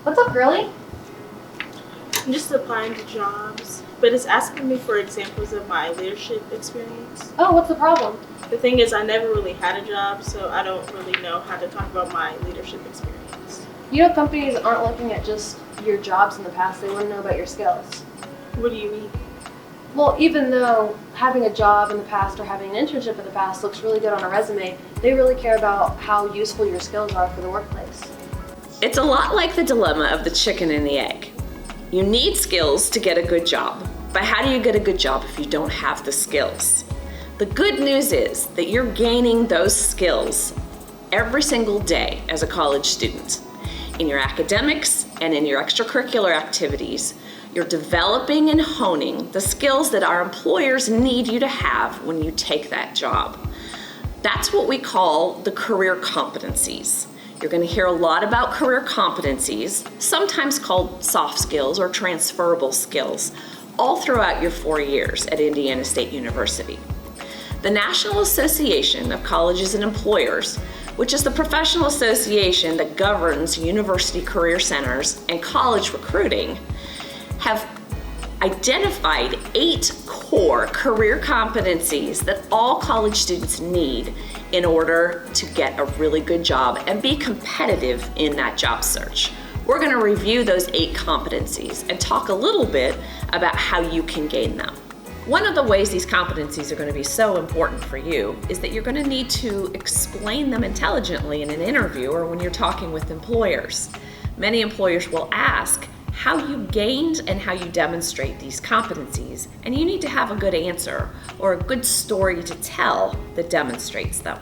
What's up, girlie? I'm just applying to jobs, but it's asking me for examples of my leadership experience. Oh, what's the problem? The thing is, I never really had a job, so I don't really know how to talk about my leadership experience. You know, companies aren't looking at just your jobs in the past, they want to know about your skills. What do you mean? Well, even though having a job in the past or having an internship in the past looks really good on a resume, they really care about how useful your skills are for the workplace. It's a lot like the dilemma of the chicken and the egg. You need skills to get a good job, but how do you get a good job if you don't have the skills? The good news is that you're gaining those skills every single day as a college student. In your academics and in your extracurricular activities, you're developing and honing the skills that our employers need you to have when you take that job. That's what we call the career competencies. You're going to hear a lot about career competencies, sometimes called soft skills or transferable skills, all throughout your 4 years at Indiana State University. The National Association of Colleges and Employers, which is the professional association that governs university career centers and college recruiting, have identified 8 core career competencies that all college students need in order to get a really good job and be competitive in that job search. We're going to review those 8 competencies and talk a little bit about how you can gain them. One of the ways these competencies are going to be so important for you is that you're going to need to explain them intelligently in an interview or when you're talking with employers. Many employers will ask how you gained and how you demonstrate these competencies, and you need to have a good answer or a good story to tell that demonstrates them.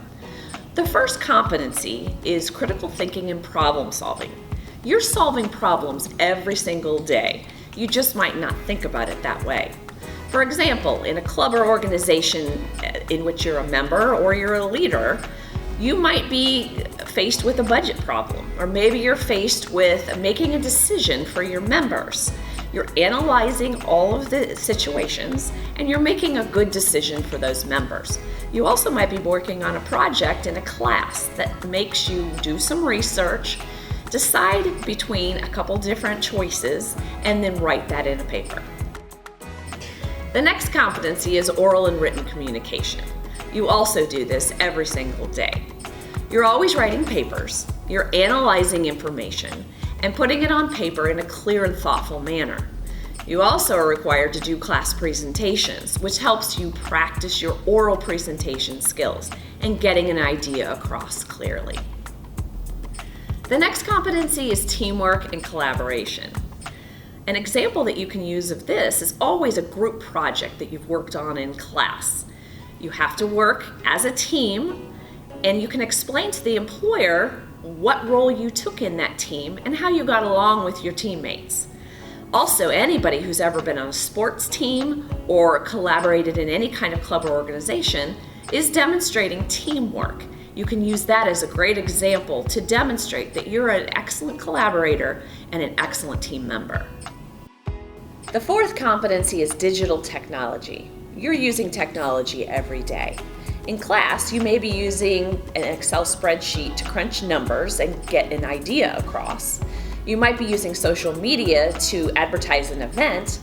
The first competency is critical thinking and problem solving. You're solving problems every single day. You just might not think about it that way. For example, in a club or organization in which you're a member or you're a leader, you might be faced with a budget problem, or maybe you're faced with making a decision for your members. You're analyzing all of the situations and you're making a good decision for those members. You also might be working on a project in a class that makes you do some research, decide between a couple different choices, and then write that in a paper. The next competency is oral and written communication. You also do this every single day. You're always writing papers, you're analyzing information, and putting it on paper in a clear and thoughtful manner. You also are required to do class presentations, which helps you practice your oral presentation skills and getting an idea across clearly. The next competency is teamwork and collaboration. An example that you can use of this is always a group project that you've worked on in class. You have to work as a team, and you can explain to the employer what role you took in that team and how you got along with your teammates. Also, anybody who's ever been on a sports team or collaborated in any kind of club or organization is demonstrating teamwork. You can use that as a great example to demonstrate that you're an excellent collaborator and an excellent team member. The fourth competency is digital technology. You're using technology every day. In class, you may be using an Excel spreadsheet to crunch numbers and get an idea across. You might be using social media to advertise an event,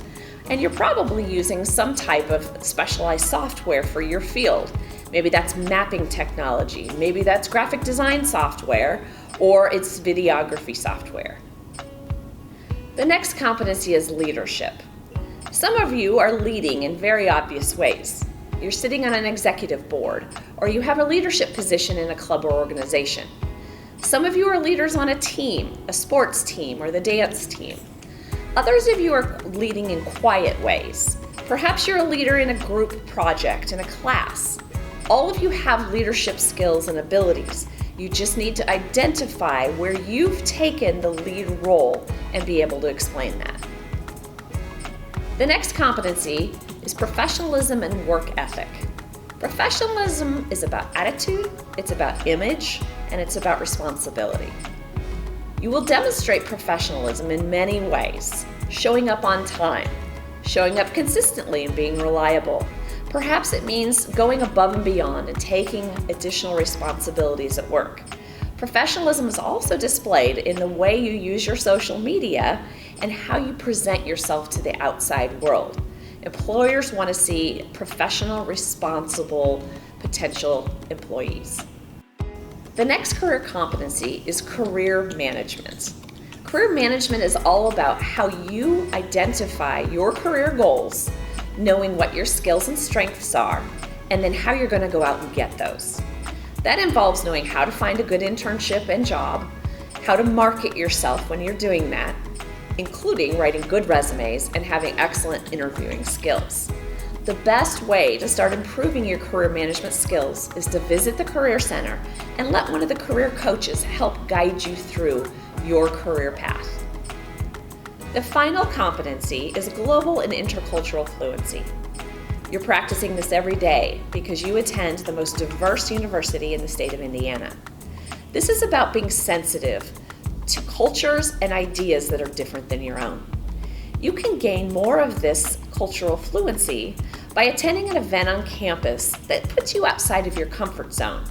and you're probably using some type of specialized software for your field. Maybe that's mapping technology, maybe that's graphic design software, or it's videography software. The next competency is leadership. Some of you are leading in very obvious ways. You're sitting on an executive board, or you have a leadership position in a club or organization. Some of you are leaders on a team, a sports team, or the dance team. Others of you are leading in quiet ways. Perhaps you're a leader in a group project, in a class. All of you have leadership skills and abilities. You just need to identify where you've taken the lead role and be able to explain that. The next competency is professionalism and work ethic. Professionalism is about attitude, it's about image, and it's about responsibility. You will demonstrate professionalism in many ways: showing up on time, showing up consistently and being reliable. Perhaps it means going above and beyond and taking additional responsibilities at work. Professionalism is also displayed in the way you use your social media and how you present yourself to the outside world. Employers want to see professional, responsible, potential employees. The next career competency is career management. Career management is all about how you identify your career goals, knowing what your skills and strengths are, and then how you're going to go out and get those. That involves knowing how to find a good internship and job, how to market yourself when you're doing that, including writing good resumes and having excellent interviewing skills. The best way to start improving your career management skills is to visit the Career Center and let one of the career coaches help guide you through your career path. The final competency is global and intercultural fluency. You're practicing this every day because you attend the most diverse university in the state of Indiana. This is about being sensitive to cultures and ideas that are different than your own. You can gain more of this cultural fluency by attending an event on campus that puts you outside of your comfort zone.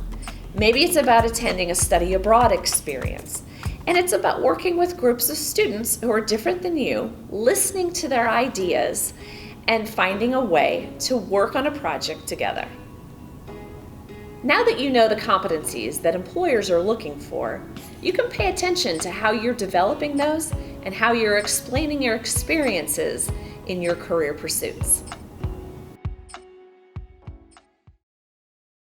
Maybe it's about attending a study abroad experience, and it's about working with groups of students who are different than you, listening to their ideas, and finding a way to work on a project together. Now that you know the competencies that employers are looking for, you can pay attention to how you're developing those and how you're explaining your experiences in your career pursuits.